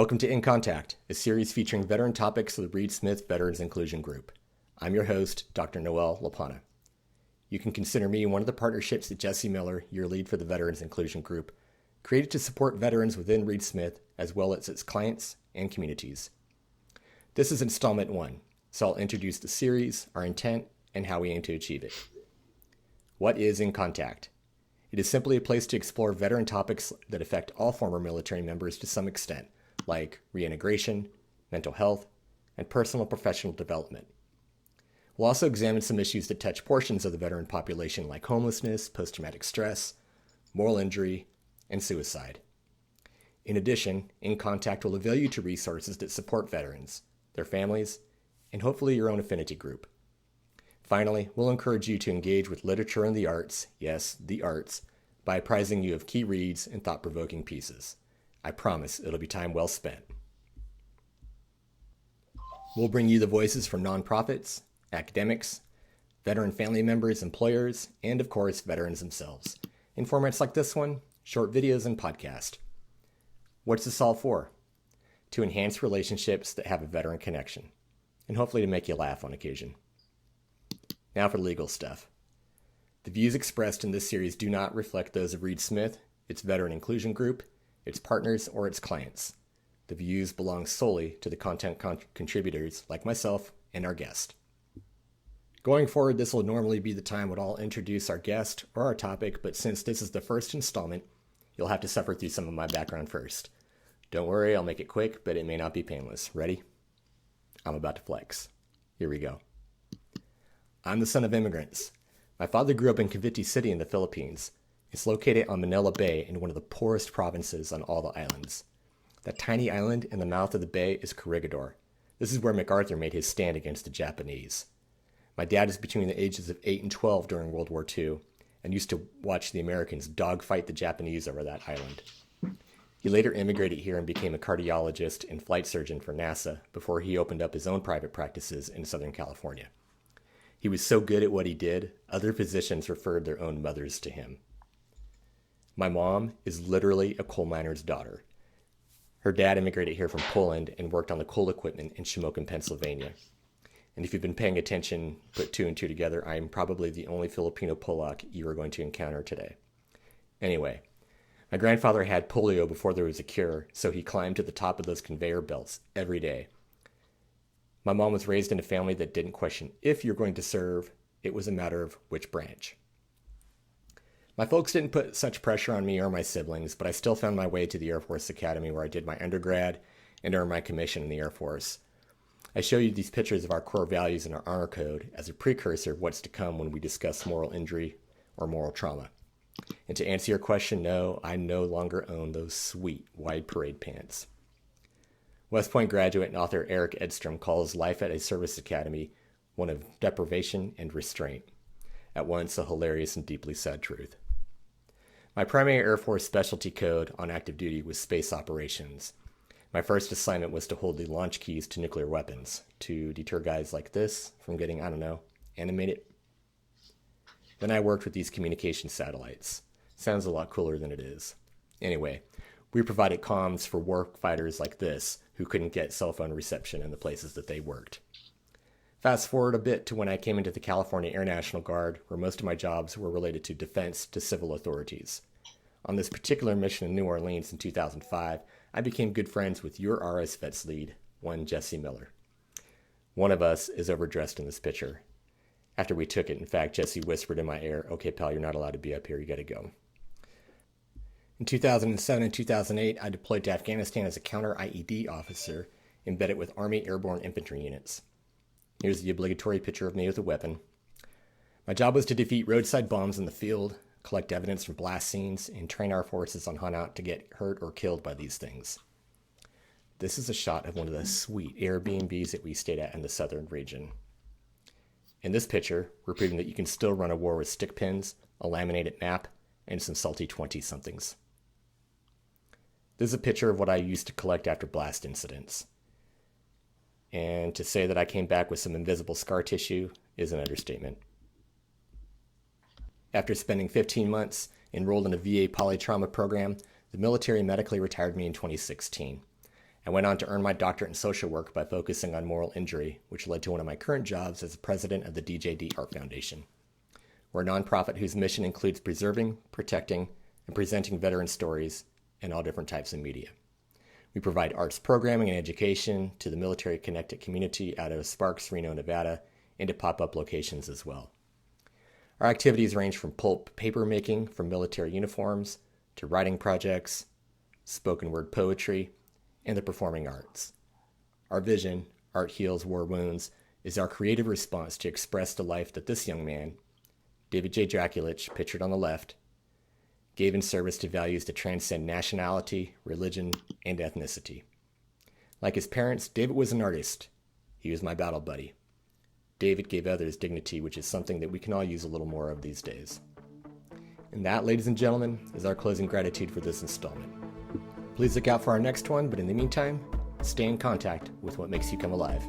Welcome to In Contact, a series featuring veteran topics of the Reed Smith Veterans Inclusion Group. I'm your host, Dr. Noel LaPlana. You can consider me one of the partnerships that Jesse Miller, your lead for the Veterans Inclusion Group, created to support veterans within Reed Smith as well as its clients and communities. This is installment 1, so I'll introduce the series, our intent, and how we aim to achieve it. What is In Contact? It is simply a place to explore veteran topics that affect all former military members to some extent, like reintegration, mental health, and personal and professional development. We'll also examine some issues that touch portions of the veteran population like homelessness, post-traumatic stress, moral injury, and suicide. In addition, In Contact will avail you to resources that support veterans, their families, and hopefully your own affinity group. Finally, we'll encourage you to engage with literature and the arts, yes, the arts, by apprising you of key reads and thought-provoking pieces. I promise it'll be time well spent. We'll bring you the voices from nonprofits, academics, veteran family members, employers, and of course, veterans themselves, in formats like this one, short videos, and podcast. What's this all for? To enhance relationships that have a veteran connection, and hopefully to make you laugh on occasion. Now for legal stuff. The views expressed in this series do not reflect those of Reed Smith, its Veteran Inclusion Group, its partners, or its clients. The views belong solely to the content contributors like myself and our guest. Going forward, this will normally be the time when I'll introduce our guest or our topic, but since this is the first installment, you'll have to suffer through some of my background first. Don't worry, I'll make it quick, but it may not be painless. Ready? I'm about to flex. Here we go. I'm the son of immigrants. My father grew up in Cavite City in the Philippines. It's located on Manila Bay in one of the poorest provinces on all the islands. That tiny island in the mouth of the bay is Corregidor. This is where MacArthur made his stand against the Japanese. My dad is between the ages of 8 and 12 during World War II and used to watch the Americans dogfight the Japanese over that island. He later immigrated here and became a cardiologist and flight surgeon for NASA before he opened up his own private practices in Southern California. He was so good at what he did, other physicians referred their own mothers to him. My mom is literally a coal miner's daughter. Her dad immigrated here from Poland and worked on the coal equipment in Shamokin, Pennsylvania. And if you've been paying attention, put two and two together, I am probably the only Filipino Polak you are going to encounter today. Anyway, my grandfather had polio before there was a cure, so he climbed to the top of those conveyor belts every day. My mom was raised in a family that didn't question if you're going to serve, it was a matter of which branch. My folks didn't put such pressure on me or my siblings, but I still found my way to the Air Force Academy where I did my undergrad and earned my commission in the Air Force. I show you these pictures of our core values and our honor code as a precursor of what's to come when we discuss moral injury or moral trauma. And to answer your question, no, I no longer own those sweet wide parade pants. West Point graduate and author Eric Edstrom calls life at a service academy one of deprivation and restraint. At once a hilarious and deeply sad truth. My primary Air Force specialty code on active duty was space operations. My first assignment was to hold the launch keys to nuclear weapons, to deter guys like this from getting, animated. Then I worked with these communication satellites. Sounds a lot cooler than it is. Anyway, we provided comms for war fighters like this who couldn't get cell phone reception in the places that they worked. Fast forward a bit to when I came into the California Air National Guard, where most of my jobs were related to defense to civil authorities. On this particular mission in New Orleans in 2005, I became good friends with your RS Vets lead, one Jesse Miller. One of us is overdressed in this picture. After we took it, in fact, Jesse whispered in my ear, "Okay, pal, you're not allowed to be up here, you gotta go." In 2007 and 2008, I deployed to Afghanistan as a counter-IED officer embedded with Army Airborne Infantry units. Here's the obligatory picture of me with a weapon. My job was to defeat roadside bombs in the field, collect evidence from blast scenes, and train our forces on how not to get hurt or killed by these things. This is a shot of one of the sweet Airbnbs that we stayed at in the southern region. In this picture, we're proving that you can still run a war with stick pins, a laminated map, and some salty 20-somethings. This is a picture of what I used to collect after blast incidents. And to say that I came back with some invisible scar tissue is an understatement. After spending 15 months enrolled in a VA polytrauma program, the military medically retired me in 2016. I went on to earn my doctorate in social work by focusing on moral injury, which led to one of my current jobs as president of the DJD Art Foundation. We're a nonprofit whose mission includes preserving, protecting, and presenting veteran stories in all different types of media. We provide arts programming and education to the military-connected community out of Sparks, Reno, Nevada, and to pop-up locations as well. Our activities range from pulp paper making for military uniforms to writing projects, spoken word poetry, and the performing arts. Our vision, Art Heals War Wounds, is our creative response to express the life that this young man, David J. Draculich, pictured on the left, gave in service to values that transcend nationality, religion, and ethnicity. Like his parents, David was an artist. He was my battle buddy. David gave others dignity, which is something that we can all use a little more of these days. And that, ladies and gentlemen, is our closing gratitude for this installment. Please look out for our next one, but in the meantime, stay in contact with what makes you come alive.